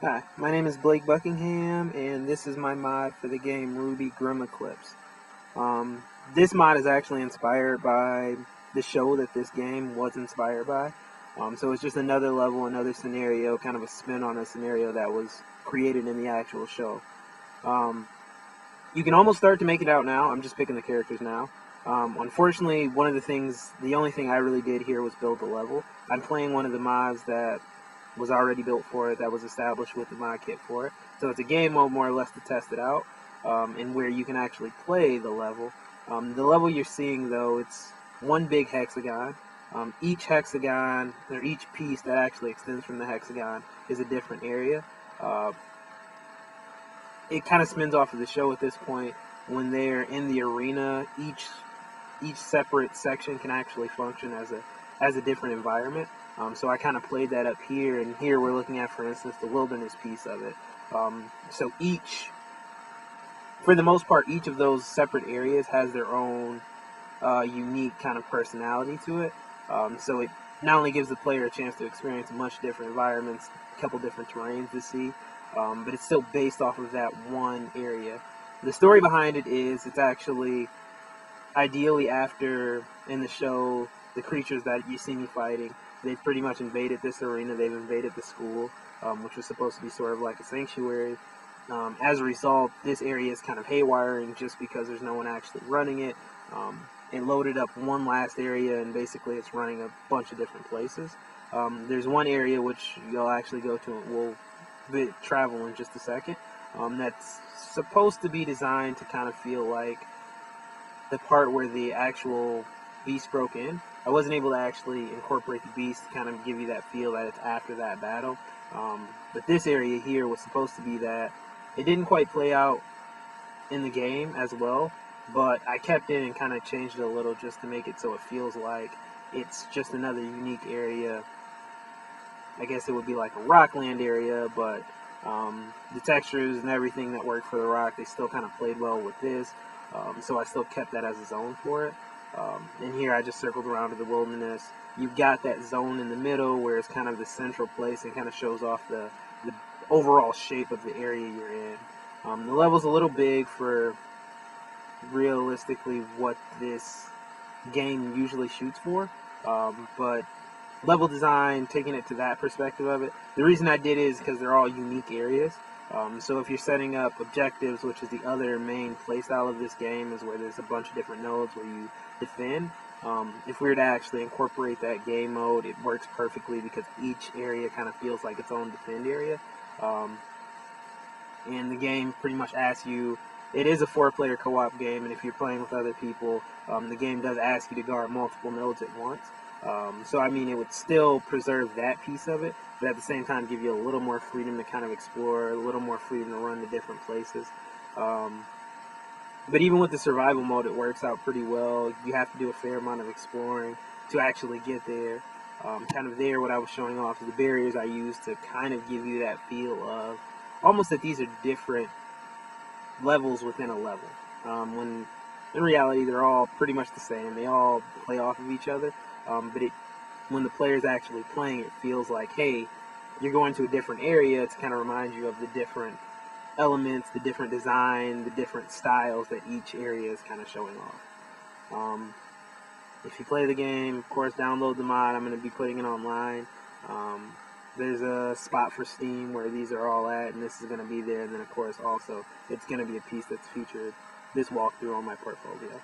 Hi, my name is Blake Buckingham, and this is my mod for the game RWBY Grimm Eclipse. This mod is actually inspired by the show that this game was inspired by. So it's just another level, another scenario, kind of a spin on a scenario that was created in the actual show. You can almost start to make it out now. I'm just picking the characters now. Unfortunately, the only thing I really did here was build the level. I'm playing one of the mods that was already built for it, that was established with the mod kit for it. So it's a game mode more or less to test it out, and where you can actually play the level. The level you're seeing, though, it's one big hexagon. Each hexagon, or each piece that actually extends from the hexagon, is a different area. It kind of spins off of the show at this point. When they're in the arena, each separate section can actually function as a different environment. So I kind of played that up here, and here we're looking at, for instance, the wilderness piece of it. So for the most part, each of those separate areas has their own unique kind of personality to it. So it not only gives the player a chance to experience much different environments, a couple different terrains to see, but it's still based off of that one area. The story behind it is it's actually ideally after, in the show, the creatures that you see me fighting, they've pretty much invaded this arena. They've invaded the school, which was supposed to be sort of like a sanctuary. As a result, this area is kind of haywiring just because there's no one actually running it. It loaded up one last area, and basically it's running a bunch of different places. There's one area which you'll actually go to, and we'll travel in just a second, that's supposed to be designed to kind of feel like the part where the actual beast broke in. I wasn't able to actually incorporate the beast to kind of give you that feel that it's after that battle. But this area here was supposed to be that. It didn't quite play out in the game as well, but I kept it and kind of changed it a little just to make it so it feels like it's just another unique area. I guess it would be like a rockland area, but the textures and everything that worked for the rock, they still kind of played well with this. So I still kept that as a zone for it. And here I just circled around to the wilderness. You've got that zone in the middle where it's kind of the central place and kind of shows off the overall shape of the area you're in. The level's a little big for realistically what this game usually shoots for, but level design, taking it to that perspective of it, the reason I did it is because they're all unique areas. So if you're setting up objectives, which is the other main playstyle of this game, is where there's a bunch of different nodes where you defend. If we were to actually incorporate that game mode, it works perfectly because each area kind of feels like its own defend area. And the game pretty much asks you, it is a 4-player co-op game, and if you're playing with other people, the game does ask you to guard multiple nodes at once. So I mean, it would still preserve that piece of it, but at the same time give you a little more freedom to kind of explore, a little more freedom to run to different places. But even with the survival mode, it works out pretty well. You have to do a fair amount of exploring to actually get there. Kind of there, what I was showing off is the barriers I used to kind of give you that feel of almost that these are different levels within a level. When in reality, they're all pretty much the same. They all play off of each other. But when the player's actually playing, it feels like, hey, you're going to a different area to kind of remind you of the different elements, the different design, the different styles that each area is kind of showing off. If you play the game, of course, download the mod. I'm going to be putting it online. There's a spot for Steam where these are all at, and this is going to be there. And then, of course, also, it's going to be a piece that's featured this walkthrough on my portfolio.